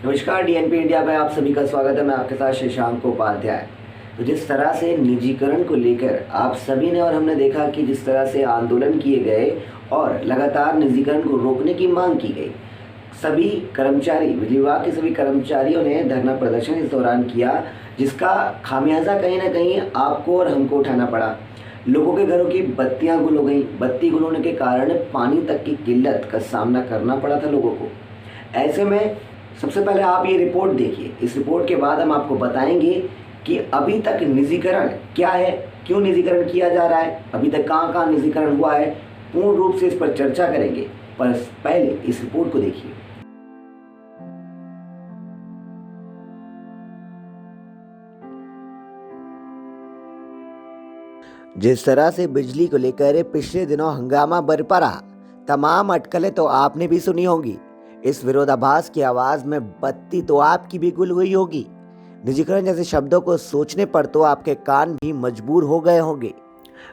नमस्कार, DNP India में आप सभी का स्वागत है। मैं आपके साथ शशांक उपाध्याय। तो जिस तरह से निजीकरण को लेकर आप सभी ने और हमने देखा कि जिस तरह से आंदोलन किए गए और लगातार निजीकरण को रोकने की मांग की गई, सभी कर्मचारी, बिजली विभाग के सभी कर्मचारियों ने धरना प्रदर्शन इस दौरान किया, जिसका खामियाजा कहीं ना कहीं आपको और हमको उठाना पड़ा। लोगों के घरों की बत्तियां गुल हो गई। बत्ती गुल होने के कारण पानी तक की किल्लत का सामना करना पड़ा था लोगों को। ऐसे में सबसे पहले आप ये रिपोर्ट देखिए। इस रिपोर्ट के बाद हम आपको बताएंगे कि अभी तक निजीकरण क्या है, क्यों निजीकरण किया जा रहा है, अभी तक कहाँ कहाँ निजीकरण हुआ है। पूर्ण रूप से इस पर चर्चा करेंगे, पर पहले इस रिपोर्ट को देखिए। जिस तरह से बिजली को लेकर पिछले दिनों हंगामा बरपा रहा, तमाम अटकलें तो आपने भी सुनी होंगी। इस विरोधाभास की आवाज में बत्ती तो आपकी भी गुल हुई होगी। निजीकरण जैसे शब्दों को सोचने पर तो आपके कान भी मजबूर हो गए होंगे।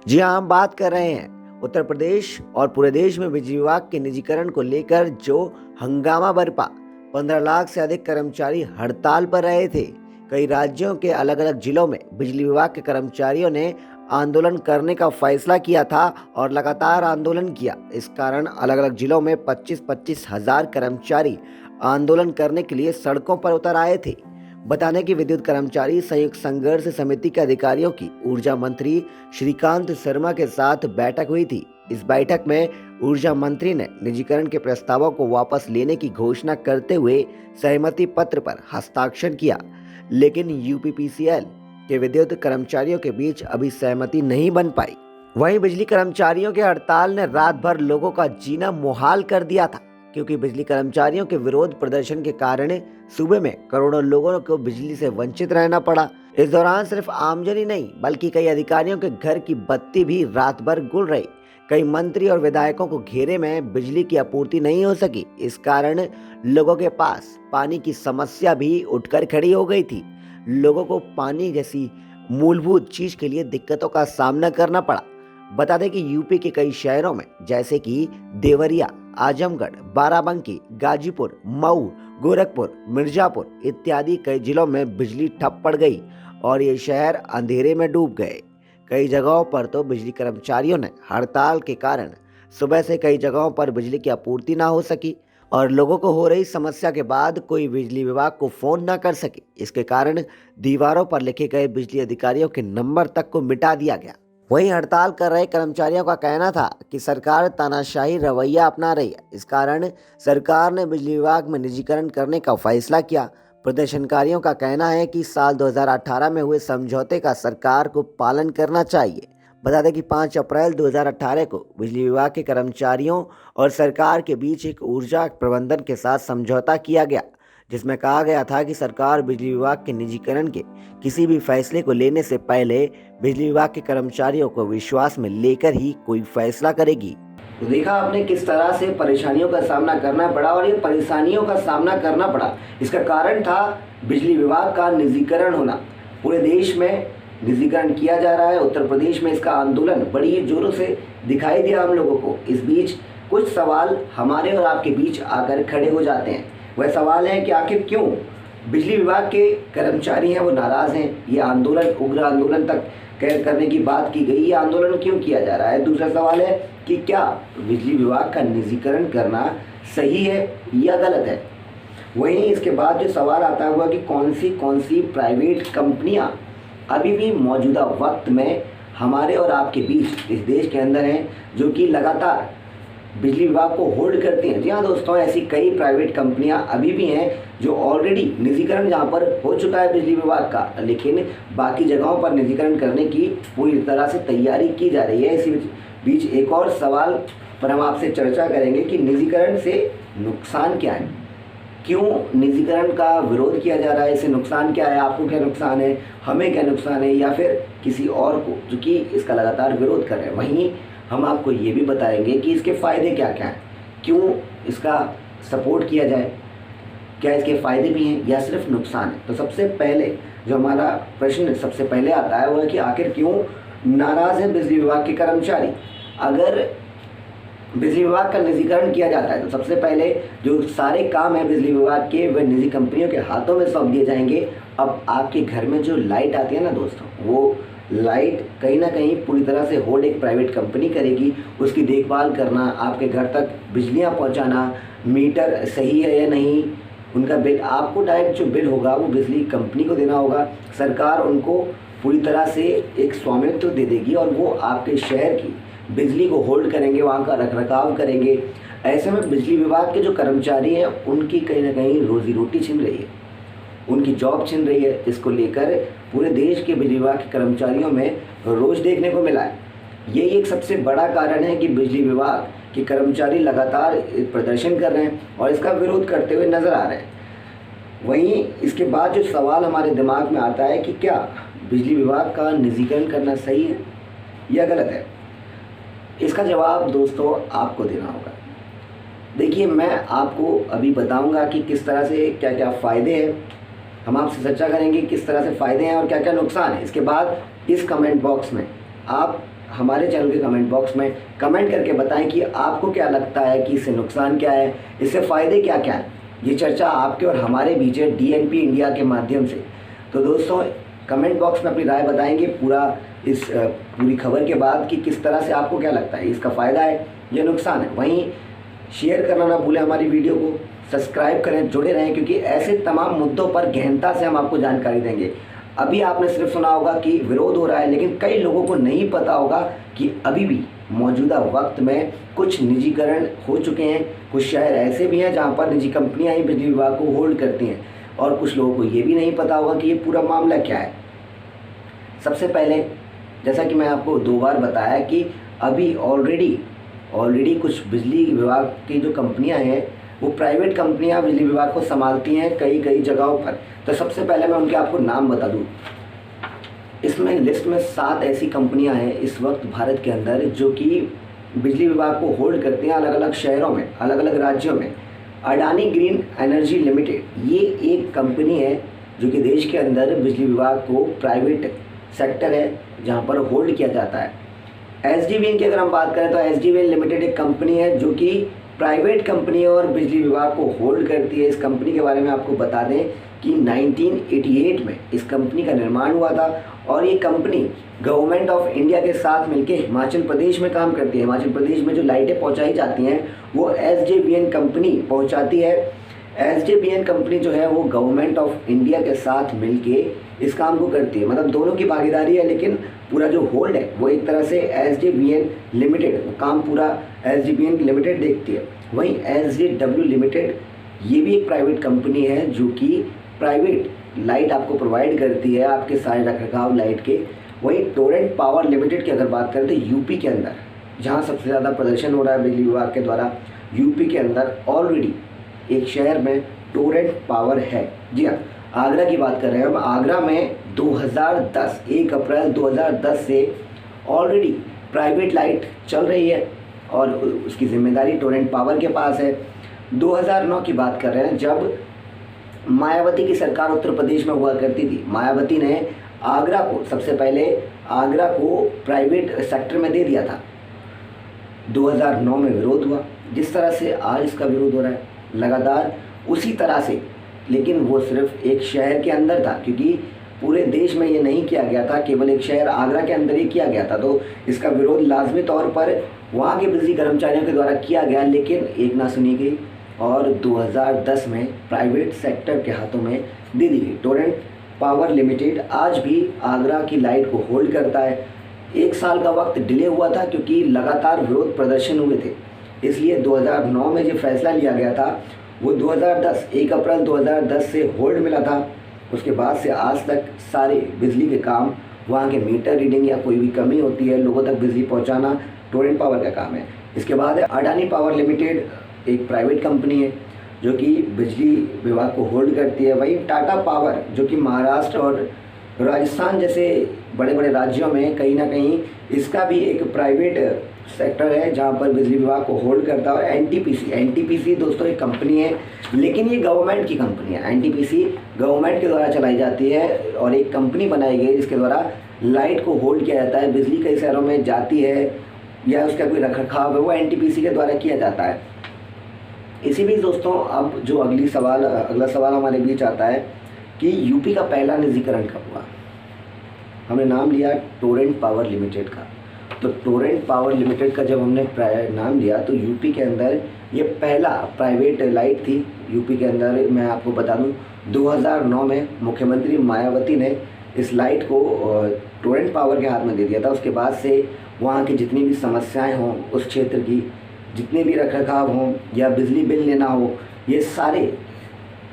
जी हाँ, हम बात कर रहे हैं उत्तर प्रदेश और पूरे देश में बिजली विभाग के निजीकरण को लेकर जो हंगामा बरपा। 15 लाख से अधिक कर्मचारी हड़ताल पर रहे थे। कई राज्यों के अलग अलग जिलों में बिजली विभाग के कर्मचारियों ने आंदोलन करने का फैसला किया था और लगातार आंदोलन किया। इस कारण अलग अलग जिलों में 25-25 हजार कर्मचारी आंदोलन करने के लिए सड़कों पर उतर आए थे। बता दें कि विद्युत कर्मचारी संयुक्त संघर्ष समिति के अधिकारियों की ऊर्जा मंत्री श्रीकांत शर्मा के साथ बैठक हुई थी। इस बैठक में ऊर्जा मंत्री ने निजीकरण के प्रस्तावों को वापस लेने की घोषणा करते हुए सहमति पत्र पर हस्ताक्षर किया, लेकिन यूपीपीसीएल के विद्युत कर्मचारियों के बीच अभी सहमति नहीं बन पाई। वहीं बिजली कर्मचारियों के हड़ताल ने रात भर लोगों का जीना मुहाल कर दिया था, क्योंकि बिजली कर्मचारियों के विरोध प्रदर्शन के कारण सूबे में करोड़ों लोगों को बिजली से वंचित रहना पड़ा। इस दौरान सिर्फ आमजनी नहीं, बल्कि कई अधिकारियों के घर की बत्ती भी रात भर गुल रही। कई मंत्री और विधायकों को घेरे में बिजली की आपूर्ति नहीं हो सकी। इस कारण लोगों के पास पानी की समस्या भी उठकर खड़ी हो गई थी। लोगों को पानी जैसी मूलभूत चीज के लिए दिक्कतों का सामना करना पड़ा। बता दें कि यूपी के कई शहरों में जैसे कि देवरिया, आजमगढ़, बाराबंकी, गाजीपुर, मऊ, गोरखपुर, मिर्जापुर इत्यादि कई जिलों में बिजली ठप पड़ गई और ये शहर अंधेरे में डूब गए। कई जगहों पर तो बिजली कर्मचारियों ने हड़ताल के कारण सुबह से कई जगहों पर बिजली की आपूर्ति ना हो सकी और लोगों को हो रही समस्या के बाद कोई बिजली विभाग को फोन न कर सके। इसके कारण दीवारों पर लिखे गए बिजली अधिकारियों के नंबर तक को मिटा दिया गया। वहीं हड़ताल कर रहे कर्मचारियों का कहना था कि सरकार तानाशाही रवैया अपना रही है। इस कारण सरकार ने बिजली विभाग में निजीकरण करने का फैसला किया। प्रदर्शनकारियों का कहना है कि साल 2018 में हुए समझौते का सरकार को पालन करना चाहिए। बता दें कि 5 अप्रैल 2018 को बिजली विभाग के कर्मचारियों और सरकार के बीच एक ऊर्जा प्रबंधन के साथ समझौता किया गया, जिसमें कहा गया था कि सरकार बिजली विभाग के निजीकरण के किसी भी फैसले को लेने से पहले बिजली विभाग के कर्मचारियों को विश्वास में लेकर ही कोई फैसला करेगी। तो देखा आपने किस तरह से परेशानियों का सामना करना पड़ा, और ये परेशानियों का सामना करना पड़ा इसका कारण था बिजली विभाग का निजीकरण होना। पूरे देश में निजीकरण किया जा रहा है। उत्तर प्रदेश में इसका आंदोलन बड़ी जोरों से दिखाई दिया हम लोगों को। इस बीच कुछ सवाल हमारे और आपके बीच आकर खड़े हो जाते हैं। वह सवाल है कि आखिर क्यों बिजली विभाग के कर्मचारी हैं वो नाराज़ हैं। ये आंदोलन, उग्र आंदोलन तक करने की बात की गई, ये आंदोलन क्यों किया जा रहा है। दूसरा सवाल है कि क्या बिजली विभाग का निजीकरण करना सही है या गलत है। वहीं इसके बाद जो सवाल आता हुआ कि कौन सी प्राइवेट कंपनियां अभी भी मौजूदा वक्त में हमारे और आपके बीच इस देश के अंदर हैं, जो कि लगातार बिजली विभाग को होल्ड करती हैं। जी हाँ दोस्तों, ऐसी कई प्राइवेट कंपनियां अभी भी हैं जो ऑलरेडी निजीकरण जहां पर हो चुका है बिजली विभाग का, लेकिन बाकी जगहों पर निजीकरण करने की पूरी तरह से तैयारी की जा रही है। इसी बीच एक और सवाल पर हम आपसे चर्चा करेंगे कि निजीकरण से नुकसान क्या है, क्यों निजीकरण का विरोध किया जा रहा है, इससे नुकसान क्या है, आपको क्या नुकसान है, हमें क्या नुकसान है, या फिर किसी और को जो कि इसका लगातार विरोध कर रहे हैं। वहीं हम आपको ये भी बताएंगे कि इसके फ़ायदे क्या क्या हैं, क्यों इसका सपोर्ट किया जाए, क्या इसके फ़ायदे भी हैं या सिर्फ नुकसान है। तो सबसे पहले जो हमारा प्रश्न सबसे पहले आता है वो है कि आखिर क्यों नाराज़ है बिजली विभाग के कर्मचारी। अगर बिजली विभाग का निजीकरण किया जाता है तो सबसे पहले जो सारे काम हैं बिजली विभाग के वह निजी कंपनियों के हाथों में सौंप दिए जाएंगे। अब आपके घर में जो लाइट आती है ना दोस्तों, वो लाइट कहीं ना कहीं पूरी तरह से होल्ड एक प्राइवेट कंपनी करेगी। उसकी देखभाल करना, आपके घर तक बिजलियाँ पहुँचाना, मीटर सही है या नहीं, उनका बिल आपको डायरेक्ट जो बिल होगा वो बिजली कंपनी को देना होगा। सरकार उनको पूरी तरह से एक स्वामित्व दे देगी और वो आपके शहर की बिजली को होल्ड करेंगे, वहाँ का रखरखाव करेंगे। ऐसे में बिजली विभाग के जो कर्मचारी हैं उनकी कहीं ना कहीं रोजी रोटी छिन रही है, उनकी जॉब छिन रही है। इसको लेकर पूरे देश के बिजली विभाग के कर्मचारियों में रोष देखने को मिला है। यही एक सबसे बड़ा कारण है कि बिजली विभाग के कर्मचारी लगातार प्रदर्शन कर रहे हैं और इसका विरोध करते हुए नजर आ रहे हैं। वहीं इसके बाद जो सवाल हमारे दिमाग में आता है कि क्या बिजली विभाग का निजीकरण करना सही है या गलत है, इसका जवाब दोस्तों आपको देना होगा। देखिए, मैं आपको अभी बताऊंगा कि किस तरह से क्या क्या फ़ायदे हैं, हम आपसे चर्चा करेंगे किस तरह से फ़ायदे हैं और क्या क्या नुकसान है। इसके बाद इस कमेंट बॉक्स में आप हमारे चैनल के कमेंट बॉक्स में कमेंट करके बताएं कि आपको क्या लगता है कि इससे नुकसान क्या है, इससे फ़ायदे क्या क्या हैं। ये चर्चा आपके और हमारे बीच है DNP इंडिया के माध्यम से। तो दोस्तों कमेंट बॉक्स में अपनी राय बताएंगे पूरी खबर के बाद कि किस तरह से आपको क्या लगता है, इसका फ़ायदा है या नुकसान है। वहीं शेयर करना ना भूलें हमारी वीडियो को, सब्सक्राइब करें, जुड़े रहें, क्योंकि ऐसे तमाम मुद्दों पर गहनता से हम आपको जानकारी देंगे। अभी आपने सिर्फ सुना होगा कि विरोध हो रहा है, लेकिन कई लोगों को नहीं पता होगा कि अभी भी मौजूदा वक्त में कुछ निजीकरण हो चुके हैं। कुछ शहर ऐसे भी हैं जहां पर निजी कंपनियां ही बिजली विभाग को होल्ड करती हैं और कुछ लोगों को ये भी नहीं पता होगा कि ये पूरा मामला क्या है। सबसे पहले जैसा कि मैं आपको 2 बार बताया कि अभी ऑलरेडी कुछ बिजली विभाग की जो कंपनियां हैं वो प्राइवेट कंपनियां बिजली विभाग को संभालती हैं कई जगहों पर। तो सबसे पहले मैं उनके आपको नाम बता दूं। इसमें लिस्ट में 7 ऐसी कंपनियां हैं इस वक्त भारत के अंदर जो कि बिजली विभाग को होल्ड करती हैं अलग अलग शहरों में, अलग अलग राज्यों में। अडानी ग्रीन एनर्जी लिमिटेड ये एक कंपनी है जो कि देश के अंदर बिजली विभाग को प्राइवेट सेक्टर है जहां पर होल्ड किया जाता है। SJVN की अगर हम बात करें तो SJVN लिमिटेड एक कंपनी है जो कि प्राइवेट कंपनी और बिजली विभाग को होल्ड करती है। इस कंपनी के बारे में आपको बता दें कि 1988 में इस कंपनी का निर्माण हुआ था और ये कंपनी गवर्नमेंट ऑफ इंडिया के साथ मिलकर हिमाचल प्रदेश में काम करती है। हिमाचल प्रदेश में जो लाइटें पहुंचाई जाती हैं वो SJVN कंपनी पहुंचाती है। SJVN कंपनी जो है वो गवर्नमेंट ऑफ इंडिया के साथ मिलके इस काम को करती है, मतलब दोनों की भागीदारी है, लेकिन पूरा जो होल्ड है वो एक तरह से SJVN लिमिटेड, वो काम पूरा SJVN लिमिटेड देखती है। वहीं SJW लिमिटेड ये भी एक प्राइवेट कंपनी है जो कि प्राइवेट लाइट आपको प्रोवाइड करती है, आपके सारे रखरखाव लाइट के। वहीं टोरेंट पावर लिमिटेड की अगर बात करें तो यूपी के अंदर जहाँ सबसे ज़्यादा प्रदर्शन हो रहा है बिजली विभाग के द्वारा, यूपी के अंदर ऑलरेडी एक शहर में टोरेंट पावर है। जी हाँ, आगरा की बात कर रहे हैं हम। आगरा में 2010 1 अप्रैल 2010 से ऑलरेडी प्राइवेट लाइट चल रही है और उसकी जिम्मेदारी टोरेंट पावर के पास है। 2009 की बात कर रहे हैं जब मायावती की सरकार उत्तर प्रदेश में हुआ करती थी। मायावती ने आगरा को सबसे पहले आगरा को प्राइवेट सेक्टर में दे दिया था। 2009 में विरोध हुआ, जिस तरह से आज इसका विरोध हो रहा है लगातार उसी तरह से, लेकिन वो सिर्फ एक शहर के अंदर था, क्योंकि पूरे देश में ये नहीं किया गया था, केवल एक शहर आगरा के अंदर ही किया गया था। तो इसका विरोध लाजमी तौर पर वहाँ के बिजली कर्मचारियों के द्वारा किया गया, लेकिन एक ना सुनी गई और 2010 में प्राइवेट सेक्टर के हाथों में दे दी गई। टोरेंट पावर लिमिटेड आज भी आगरा की लाइट को होल्ड करता है। 1 साल का वक्त डिले हुआ था क्योंकि लगातार विरोध प्रदर्शन हुए थे, इसलिए 2009 में जो फैसला लिया गया था वो 2010 1 अप्रैल 2010 से होल्ड मिला था। उसके बाद से आज तक सारे बिजली के काम, वहाँ के मीटर रीडिंग या कोई भी कमी होती है लोगों तक बिजली पहुँचाना टोरेंट पावर का काम है। इसके बाद है अडानी पावर लिमिटेड, एक प्राइवेट कंपनी है जो कि बिजली विभाग को होल्ड करती है। वहीं टाटा पावर जो कि महाराष्ट्र और राजस्थान जैसे बड़े बड़े राज्यों में कहीं ना कहीं इसका भी एक प्राइवेट सेक्टर है जहां पर बिजली विभाग को होल्ड करता है। एनटीपीसी दोस्तों एक कंपनी है, लेकिन ये गवर्नमेंट की कंपनी है। एनटीपीसी गवर्नमेंट के द्वारा चलाई जाती है और एक कंपनी बनाई गई जिसके द्वारा लाइट को होल्ड किया जाता है। बिजली कई शहरों में जाती है या उसका कोई रखरखाव है वो एनटीपीसी के द्वारा किया जाता है। इसी बीच दोस्तों अब जो अगला सवाल हमारे बीच आता है कि यूपी का पहला निजीकरण कब हुआ। हमने नाम लिया टोरेंट पावर लिमिटेड का। तो टोरेंट पावर लिमिटेड का जब हमने नाम लिया तो यूपी के अंदर ये पहला प्राइवेट लाइट थी। यूपी के अंदर मैं आपको बता दूं 2009 में मुख्यमंत्री मायावती ने इस लाइट को टोरेंट पावर के हाथ में दे दिया था। उसके बाद से वहाँ की जितनी भी समस्याएं हों, उस क्षेत्र की जितने भी रखरखाव हों या बिजली बिल लेना हो, ये सारे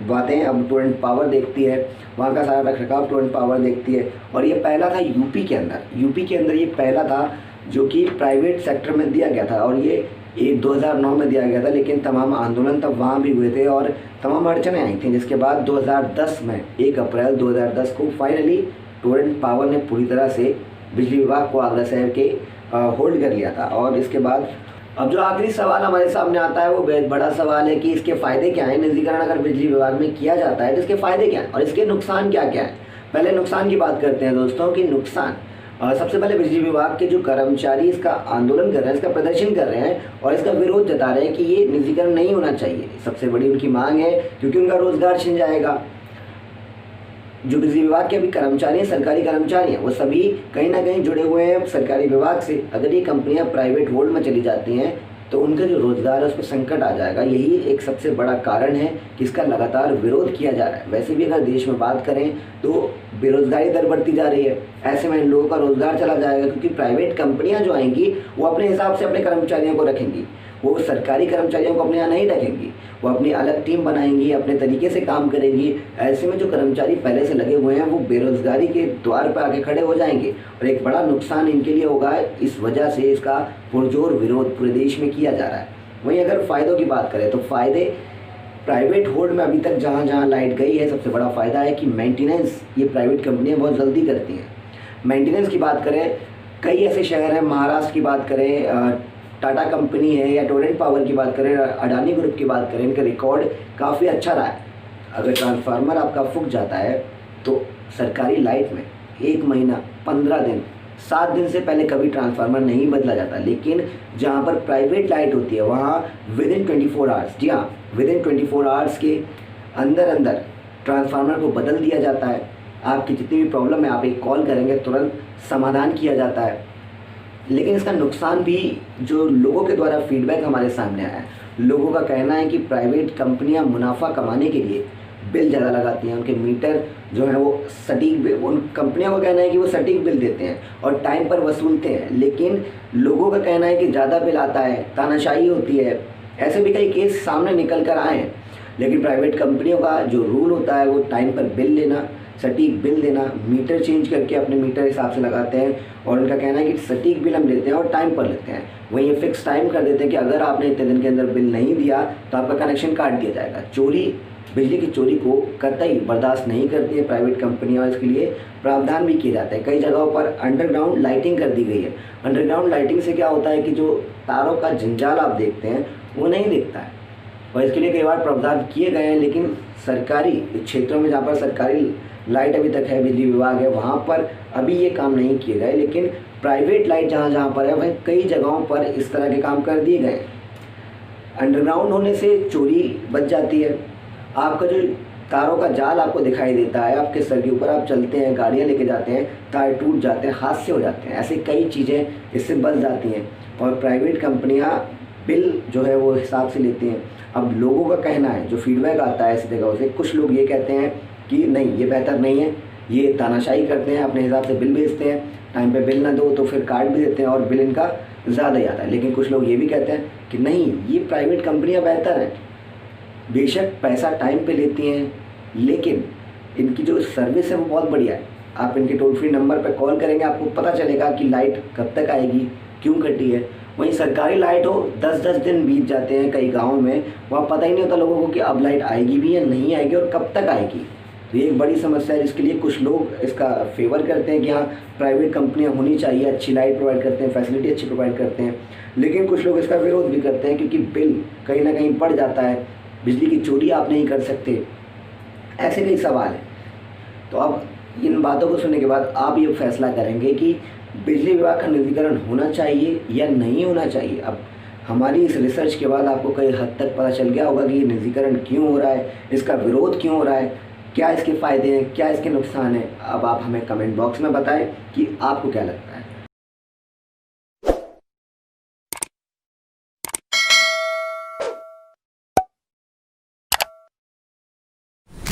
बातें अब टोरेंट पावर देखती है। वहाँ का सारा रखरखाव टोरेंट पावर देखती है। और ये पहला था यूपी के अंदर ये पहला था जो कि प्राइवेट सेक्टर में दिया गया था। और ये 2009 में दिया गया था, लेकिन तमाम आंदोलन तब वहाँ भी हुए थे और तमाम अड़चनें आई थी। जिसके बाद 2010 में 1 अप्रैल 2010 को फाइनली टोरेंट पावर ने पूरी तरह से बिजली विभाग को आगरा शहर के होल्ड कर लिया था। और इसके बाद अब जो आखिरी सवाल हमारे सामने आता है वो बेहद बड़ा सवाल है कि इसके फ़ायदे क्या हैं। निजीकरण अगर बिजली विभाग में किया जाता है तो इसके फ़ायदे क्या हैं और इसके नुकसान क्या क्या हैं। पहले नुकसान की बात करते हैं दोस्तों कि नुकसान सबसे पहले बिजली विभाग के जो कर्मचारी इसका आंदोलन कर रहे हैं, इसका प्रदर्शन कर रहे हैं और इसका विरोध जता रहे हैं कि ये निजीकरण नहीं होना चाहिए। सबसे बड़ी उनकी मांग है क्योंकि उनका रोजगार छिन जाएगा। जो बिजली विभाग के अभी कर्मचारी हैं, सरकारी कर्मचारी हैं, वो सभी कहीं ना कहीं जुड़े हुए हैं सरकारी विभाग से। अगर ये कंपनियां प्राइवेट होल्ड में चली जाती हैं तो उनका जो रोजगार है उस पर संकट आ जाएगा। यही एक सबसे बड़ा कारण है कि इसका लगातार विरोध किया जा रहा है। वैसे भी अगर देश में बात करें तो बेरोजगारी दर बढ़ती जा रही है। ऐसे में इन लोगों का रोजगार चला जाएगा क्योंकि प्राइवेट कंपनियां जो आएंगी वो अपने हिसाब से अपने कर्मचारियों को रखेंगी। वो सरकारी कर्मचारियों को अपने यहाँ नहीं रखेंगी, वो अपनी अलग टीम बनाएंगी, अपने तरीके से काम करेंगी। ऐसे में जो कर्मचारी पहले से लगे हुए हैं वो बेरोजगारी के द्वार पर आके खड़े हो जाएंगे और एक बड़ा नुकसान इनके लिए होगा। इस वजह से इसका पुरजोर विरोध पूरे देश में किया जा रहा है। वहीं अगर फ़ायदों की बात करें तो फ़ायदे प्राइवेट होल्ड में अभी तक जहाँ जहाँ लाइट गई है, सबसे बड़ा फ़ायदा है कि मेंटेनेंस ये प्राइवेट कंपनियाँ बहुत जल्दी करती हैं। मेंटेनेंस की बात करें, कई ऐसे शहर हैं, महाराष्ट्र की बात करें, टाटा कंपनी है, या टोरेंट पावर की बात करें, अडानी ग्रुप की बात करें, इनका रिकॉर्ड काफ़ी अच्छा रहा है। अगर ट्रांसफार्मर आपका फूक जाता है तो सरकारी लाइट में 1 महीना, 15 दिन, 7 दिन से पहले कभी ट्रांसफार्मर नहीं बदला जाता। लेकिन जहाँ पर प्राइवेट लाइट होती है वहाँ विदिन 24 आवर्स, जी हाँ, विदिन 24 आवर्स के अंदर ट्रांसफार्मर को बदल दिया जाता है। आपकी जितनी भी प्रॉब्लम है आप एक कॉल करेंगे तुरंत समाधान किया जाता है। लेकिन इसका नुकसान भी जो लोगों के द्वारा फीडबैक हमारे सामने आया है, लोगों का कहना है कि प्राइवेट कंपनियां मुनाफा कमाने के लिए बिल ज़्यादा लगाती हैं। उनके मीटर जो है वो सटीक बिल, उन कंपनियों का कहना है कि वो सटीक बिल देते हैं और टाइम पर वसूलते हैं। लेकिन लोगों का कहना है कि ज़्यादा बिल आता है, तानाशाही होती है। ऐसे भी कई केस सामने निकल कर आए हैं। लेकिन प्राइवेट कंपनियों का जो रूल होता है वो टाइम पर बिल लेना, सटीक बिल देना, मीटर चेंज करके अपने मीटर हिसाब से लगाते हैं और उनका कहना है कि सटीक बिल हम लेते हैं और टाइम पर लेते हैं। वहीं ये फिक्स टाइम कर देते हैं कि अगर आपने इतने दिन के अंदर बिल नहीं दिया तो आपका कनेक्शन काट दिया जाएगा। बिजली की चोरी को कतई बर्दाश्त नहीं करती है प्राइवेट कंपनियां और इसके लिए प्रावधान भी किए जाते हैं। कई जगहों पर अंडरग्राउंड लाइटिंग कर दी गई है। अंडरग्राउंड लाइटिंग से क्या होता है कि जो तारों का जंजाल आप देखते हैं वो नहीं दिखता है और इसके लिए कई बार प्रावधान किए गए हैं। लेकिन सरकारी क्षेत्रों में जहाँ पर सरकारी लाइट अभी तक है, बिजली विभाग है, वहाँ पर अभी ये काम नहीं किए गए। लेकिन प्राइवेट लाइट जहाँ पर है वहीं कई जगहों पर इस तरह के काम कर दिए गए। अंडरग्राउंड होने से चोरी बच जाती है। आपका जो तारों का जाल आपको दिखाई देता है, आपके सर के ऊपर आप चलते हैं, गाड़ियाँ लेके जाते हैं, तार टूट जाते हैं, हादसे हो जाते हैं। ऐसे कई चीज़ें इससे बच जाती हैं और प्राइवेट कंपनियाँ बिल जो है वो हिसाब से लेती हैं। अब लोगों का कहना है, जो फीडबैक आता है ऐसी जगहों से, कुछ लोग ये कहते हैं कि नहीं ये बेहतर नहीं है, ये तानाशाही करते हैं, अपने हिसाब से बिल भेजते हैं, टाइम पे बिल ना दो तो फिर काट भी देते हैं और बिल इनका ज़्यादा ही आता है। लेकिन कुछ लोग ये भी कहते हैं कि नहीं ये प्राइवेट कंपनियां बेहतर हैं, बेशक पैसा टाइम पे लेती हैं लेकिन इनकी जो सर्विस है वो बहुत बढ़िया है। आप इनके टोल फ्री नंबर पर कॉल करेंगे आपको पता चलेगा कि लाइट कब तक आएगी, क्यों कटी है। वहीं सरकारी लाइट हो 10-10 दिन बीत जाते हैं कई गाँव में, वहाँ पता ही नहीं होता लोगों को कि अब लाइट आएगी भी या नहीं आएगी और कब तक आएगी। तो ये एक बड़ी समस्या है जिसके लिए कुछ लोग इसका फेवर करते हैं कि हाँ प्राइवेट कंपनियां होनी चाहिए, अच्छी लाइट प्रोवाइड करते हैं, फैसिलिटी अच्छी प्रोवाइड करते हैं। लेकिन कुछ लोग इसका विरोध भी करते हैं क्योंकि बिल कहीं ना कहीं बढ़ जाता है, बिजली की चोरी आप नहीं कर सकते। ऐसे कई सवाल हैं। तो अब इन बातों को सुनने के बाद आप ये फैसला करेंगे कि बिजली विभाग का निजीकरण होना चाहिए या नहीं होना चाहिए? अब हमारी इस रिसर्च के बाद आपको कई हद तक पता चल गया होगा कि ये निजीकरण क्यों हो रहा है, इसका विरोध क्यों हो रहा है, क्या इसके फ़ायदे हैं, क्या इसके नुकसान हैं। अब आप हमें कमेंट बॉक्स में बताएं कि आपको क्या लगता है।